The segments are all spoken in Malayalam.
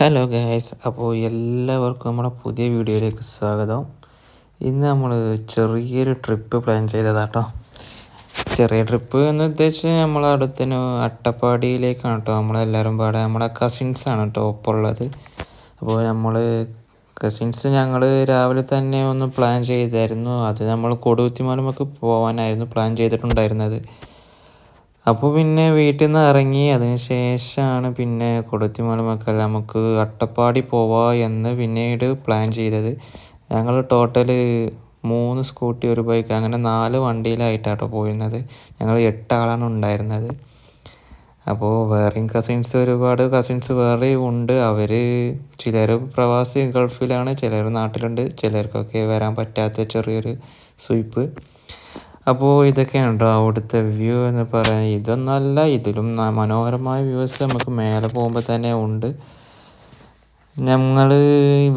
ഹലോ ഗൈസ്, അപ്പോൾ എല്ലാവർക്കും നമ്മുടെ പുതിയ വീഡിയോയിലേക്ക് സ്വാഗതം. ഇന്ന് നമ്മൾ ചെറിയൊരു ട്രിപ്പ് പ്ലാൻ ചെയ്തതാട്ടോ. ചെറിയ ട്രിപ്പ് എന്ന് ഉദ്ദേശിച്ച് നമ്മൾ അടുത്തന്നെ അട്ടപ്പാടിയിലേക്കാണ് കേട്ടോ. നമ്മളെല്ലാവരും പാടെ നമ്മളെ കസിൻസാണ് കേട്ടോ ഒപ്പമുള്ളത്. അപ്പോൾ ഞങ്ങൾ രാവിലെ തന്നെ ഒന്ന് പ്ലാൻ ചെയ്തായിരുന്നു. അത് നമ്മൾ കൊടുകുത്തിമലമൊക്കെ പോകാനായിരുന്നു പ്ലാൻ ചെയ്തിട്ടുണ്ടായിരുന്നത്. അപ്പോൾ പിന്നെ വീട്ടിൽ നിന്ന് ഇറങ്ങി അതിന് ശേഷമാണ് പിന്നെ കൊടുത്തിമലമൊക്കെ നമുക്ക് അട്ടപ്പാടി പോവാ എന്ന് പിന്നീട് പ്ലാൻ ചെയ്തത്. ഞങ്ങൾ ടോട്ടൽ 3 സ്കൂട്ടി, ഒരു ബൈക്ക്, അങ്ങനെ 4 വണ്ടിയിലായിട്ടാട്ടോ പോയിരുന്നത്. ഞങ്ങൾ 8 ആളാണ് ഉണ്ടായിരുന്നത്. അപ്പോൾ വേറെയും ഒരുപാട് കസിൻസ് വേറെയും ഉണ്ട്. അവർ ചിലർ പ്രവാസി ഗൾഫിലാണ്, ചിലർ നാട്ടിലുണ്ട്, ചിലർക്കൊക്കെ വരാൻ പറ്റാത്ത ചെറിയൊരു സ്വീപ്പ്. അപ്പോൾ ഇതൊക്കെയാണ് കേട്ടോ അവിടുത്തെ വ്യൂ എന്ന് പറയാൻ. ഇതൊന്നല്ല, ഇതിലും മനോഹരമായ വ്യൂസ് നമുക്ക് മേലെ പോകുമ്പോൾ തന്നെ ഉണ്ട്. ഞങ്ങൾ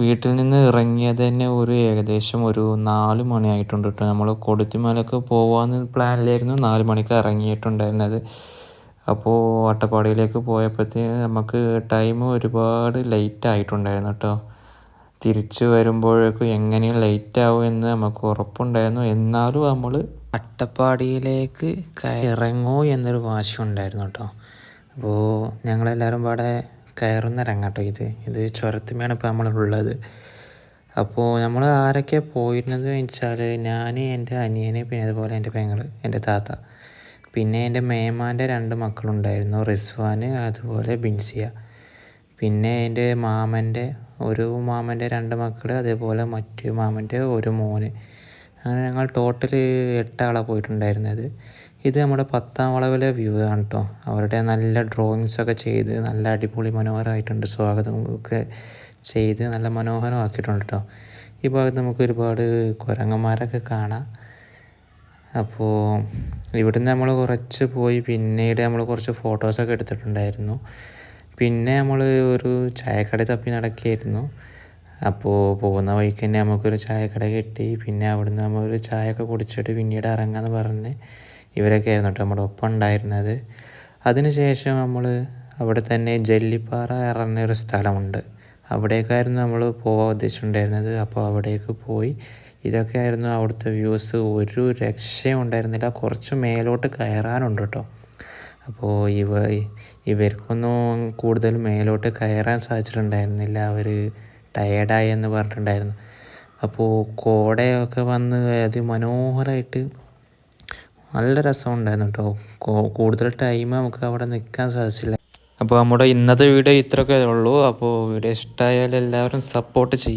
വീട്ടിൽ നിന്ന് ഇറങ്ങിയത് തന്നെ ഏകദേശം ഒരു 4 മണിയായിട്ടുണ്ട് കേട്ടോ. നമ്മൾ കൊടുത്തിമലക്ക് പോകാമെന്ന് പ്ലാനിലായിരുന്നു 4 മണിക്ക് ഇറങ്ങിയിട്ടുണ്ടായിരുന്നത്. അപ്പോൾ അട്ടപ്പാടിയിലേക്ക് പോയപ്പോഴത്തേക്ക് നമുക്ക് ടൈം ഒരുപാട് ലേറ്റ് ആയിട്ടുണ്ടായിരുന്നു കേട്ടോ. തിരിച്ച് വരുമ്പോഴേക്കും എങ്ങനെയും ലേറ്റ് ആവും എന്ന് നമുക്ക് ഉറപ്പുണ്ടായിരുന്നു. എന്നാലും നമ്മൾ അട്ടപ്പാടിയിലേക്ക് ഇറങ്ങോ എന്നൊരു വാശി ഉണ്ടായിരുന്നു കേട്ടോ. അപ്പോൾ ഞങ്ങളെല്ലാവരും പാടെ കയറുന്ന രംഗാട്ടോ ഇത് ചുരത്തിമേണ് ഇപ്പോൾ നമ്മളുള്ളത്. അപ്പോൾ നമ്മൾ ആരൊക്കെ പോയിരുന്നത് വെച്ചാൽ ഞാൻ, എൻ്റെ അനിയനെ, പിന്നെ അതുപോലെ എൻ്റെ പെങ്ങൾ, എൻ്റെ താത്ത, പിന്നെ എൻ്റെ മേമാൻ്റെ 2 മക്കളുണ്ടായിരുന്നു, റിസ്വാൻ അതുപോലെ ബിൻസിയ, പിന്നെ എൻ്റെ ഒരു മാമൻ്റെ 2 മക്കൾ, അതേപോലെ മറ്റു മാമൻ്റെ ഒരു മോന്. അങ്ങനെ ഞങ്ങൾ ടോട്ടൽ 8 ആളാണ് പോയിട്ടുണ്ടായിരുന്നത്. ഇത് നമ്മുടെ 10ാം വളവിലെ വ്യൂ ആണ് കേട്ടോ. അവരുടെ നല്ല ഡ്രോയിങ്സൊക്കെ ചെയ്ത് നല്ല അടിപൊളി മനോഹരമായിട്ടുണ്ട്. സ്വാഗതമൊക്കെ ചെയ്ത് നല്ല മനോഹരമാക്കിയിട്ടുണ്ട് കേട്ടോ. ഈ ഭാഗത്ത് നമുക്ക് ഒരുപാട് കുരങ്ങന്മാരൊക്കെ കാണാം. അപ്പോൾ ഇവിടുന്ന് നമ്മൾ കുറച്ച് പോയി പിന്നീട് നമ്മൾ കുറച്ച് ഫോട്ടോസൊക്കെ എടുത്തിട്ടുണ്ടായിരുന്നു. പിന്നെ നമ്മൾ ഒരു ചായക്കട തപ്പി നടക്കുകയായിരുന്നു. അപ്പോൾ പോകുന്ന വഴിക്ക് തന്നെ നമുക്കൊരു ചായക്കട കിട്ടി. പിന്നെ അവിടുന്ന് നമ്മളൊരു ചായയൊക്കെ കുടിച്ചിട്ട് പിന്നീട് ഇറങ്ങാമെന്ന് പറഞ്ഞ് ഇവരൊക്കെ ആയിരുന്നു കേട്ടോ നമ്മുടെ ഒപ്പം ഉണ്ടായിരുന്നത്. അതിനുശേഷം നമ്മൾ അവിടെ തന്നെ ജല്ലിപ്പാറ പറഞ്ഞൊരു സ്ഥലമുണ്ട്, അവിടേക്കായിരുന്നു നമ്മൾ പോകാൻ ഉദ്ദേശിച്ചിട്ടുണ്ടായിരുന്നത്. അപ്പോൾ അവിടേക്ക് പോയി. ഇതൊക്കെ ആയിരുന്നു അവിടുത്തെ വ്യൂസ്. ഒരു രക്ഷയും ഉണ്ടായിരുന്നില്ല. കുറച്ച് മേലോട്ട് കയറാനുണ്ട് കേട്ടോ. അപ്പോൾ ഇവർക്കൊന്നും കൂടുതൽ മേലോട്ട് കയറാൻ സാധിച്ചിട്ടുണ്ടായിരുന്നില്ല. അവർ ടയേർഡായി എന്ന് പറഞ്ഞിട്ടുണ്ടായിരുന്നു. അപ്പോൾ കോടയൊക്കെ വന്ന് അതിമനോഹരമായിട്ട് നല്ല രസമുണ്ടായിരുന്നു കേട്ടോ. കൂടുതൽ ടൈം നമുക്ക് അവിടെ നിൽക്കാൻ സാധിച്ചില്ല. അപ്പോൾ നമ്മുടെ ഇന്നത്തെ വീഡിയോ ഇത്രയൊക്കെ ഉള്ളൂ. അപ്പോൾ വീഡിയോ ഇഷ്ടമായാൽ എല്ലാവരും സപ്പോർട്ട് ചെയ്യും.